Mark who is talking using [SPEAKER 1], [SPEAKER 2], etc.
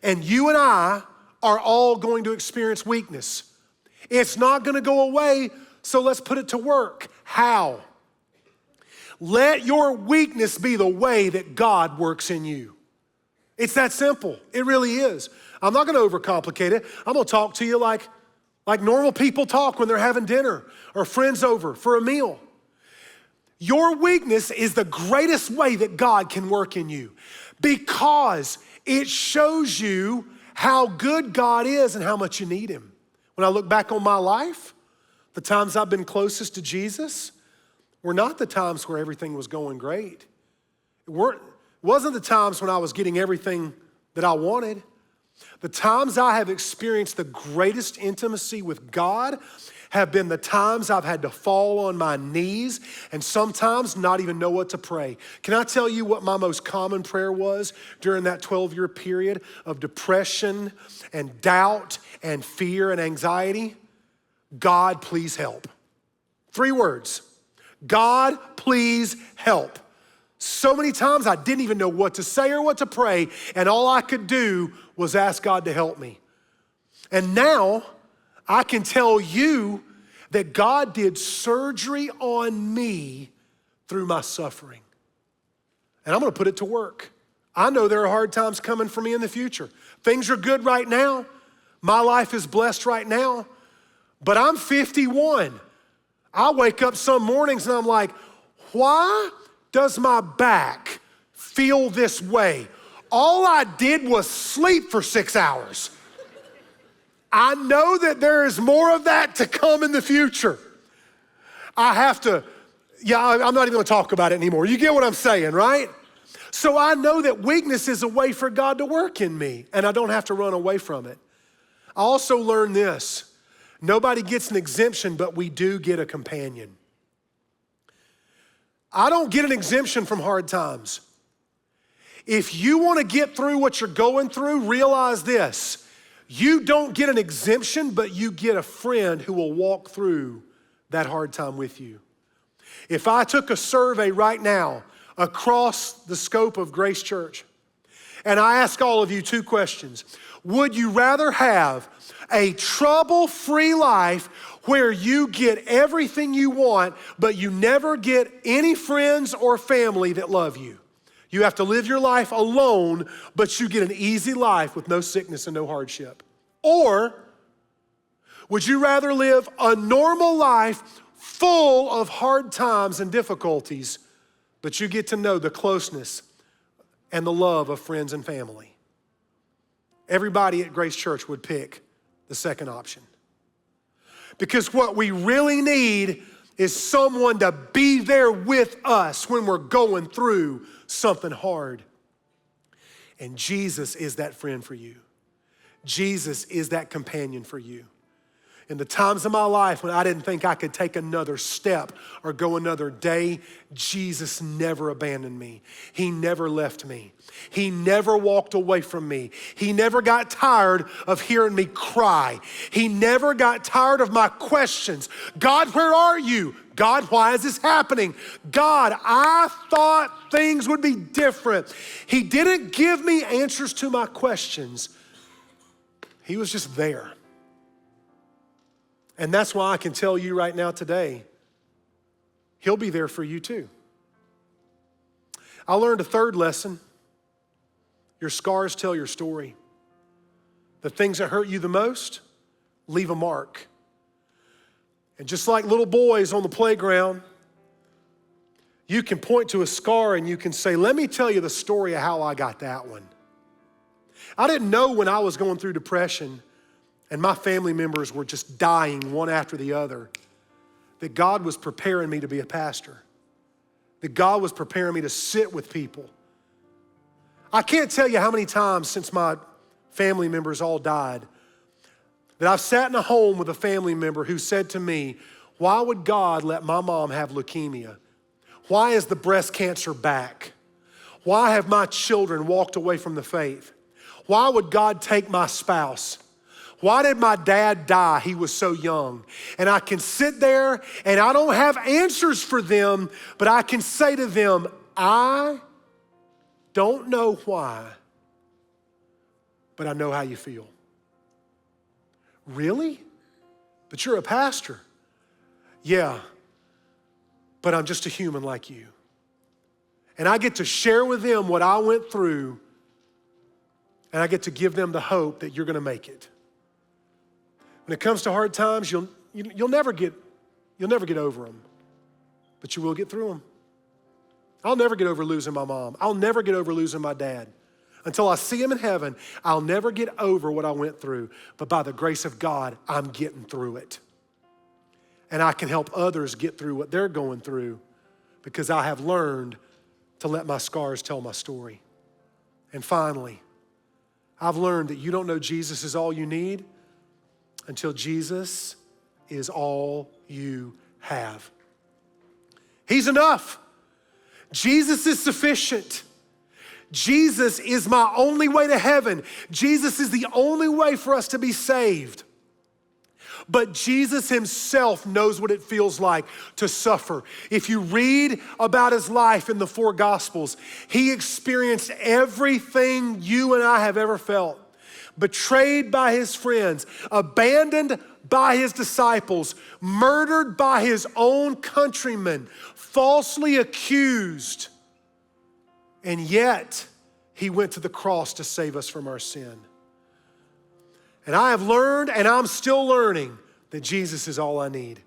[SPEAKER 1] And you and I are all going to experience weakness. It's not gonna go away, so let's put it to work. How? Let your weakness be the way that God works in you. It's that simple. It really is. I'm not gonna overcomplicate it. I'm gonna talk to you like normal people talk when they're having dinner or friends over for a meal. Your weakness is the greatest way that God can work in you because it shows you how good God is and how much you need him. When I look back on my life, the times I've been closest to Jesus were not the times where everything was going great. It wasn't the times when I was getting everything that I wanted. The times I have experienced the greatest intimacy with God have been the times I've had to fall on my knees and sometimes not even know what to pray. Can I tell you what my most common prayer was during that 12-year period of depression and doubt and fear and anxiety? God, please help. 3 words. God, please help. So many times I didn't even know what to say or what to pray, and all I could do was ask God to help me. And now I can tell you that God did surgery on me through my suffering. And I'm gonna put it to work. I know there are hard times coming for me in the future. Things are good right now. My life is blessed right now, but I'm 51. I wake up some mornings and I'm like, why does my back feel this way? All I did was sleep for 6 hours. I know that there is more of that to come in the future. I'm not even gonna talk about it anymore. You get what I'm saying, right? So I know that weakness is a way for God to work in me, and I don't have to run away from it. I also learned this. Nobody gets an exemption, but we do get a companion. I don't get an exemption from hard times. If you wanna get through what you're going through, realize this. You don't get an exemption, but you get a friend who will walk through that hard time with you. If I took a survey right now across the scope of Grace Church, and I ask all of you 2 questions. Would you rather have a trouble-free life where you get everything you want, but you never get any friends or family that love you? You have to live your life alone, but you get an easy life with no sickness and no hardship. Or would you rather live a normal life full of hard times and difficulties, but you get to know the closeness and the love of friends and family? Everybody at Grace Church would pick the second option. Because what we really need is someone to be there with us when we're going through something hard. And Jesus is that friend for you. Jesus is that companion for you. In the times of my life when I didn't think I could take another step or go another day, Jesus never abandoned me. He never left me. He never walked away from me. He never got tired of hearing me cry. He never got tired of my questions. God, where are you? God, why is this happening? God, I thought things would be different. He didn't give me answers to my questions. He was just there. And that's why I can tell you right now today, he'll be there for you too. I learned a 3rd lesson. Your scars tell your story. The things that hurt you the most, leave a mark. And just like little boys on the playground, you can point to a scar and you can say, let me tell you the story of how I got that one. I didn't know when I was going through depression and my family members were just dying one after the other, that God was preparing me to be a pastor, that God was preparing me to sit with people. I can't tell you how many times since my family members all died that I've sat in a home with a family member who said to me, why would God let my mom have leukemia? Why is the breast cancer back? Why have my children walked away from the faith? Why would God take my spouse? Why did my dad die? He was so young. And I can sit there and I don't have answers for them, but I can say to them, I don't know why, but I know how you feel. Really? But you're a pastor. Yeah, but I'm just a human like you. And I get to share with them what I went through, and I get to give them the hope that you're gonna make it. When it comes to hard times, you'll never get over them, but you will get through them. I'll never get over losing my mom. I'll never get over losing my dad. Until I see him in heaven, I'll never get over what I went through. But by the grace of God, I'm getting through it. And I can help others get through what they're going through because I have learned to let my scars tell my story. And finally, I've learned that you don't know Jesus is all you need until Jesus is all you have. He's enough. Jesus is sufficient. Jesus is my only way to heaven. Jesus is the only way for us to be saved. But Jesus himself knows what it feels like to suffer. If you read about his life in the 4 Gospels, he experienced everything you and I have ever felt. Betrayed by his friends, abandoned by his disciples, murdered by his own countrymen, falsely accused. And yet, he went to the cross to save us from our sin. And I have learned, and I'm still learning, that Jesus is all I need.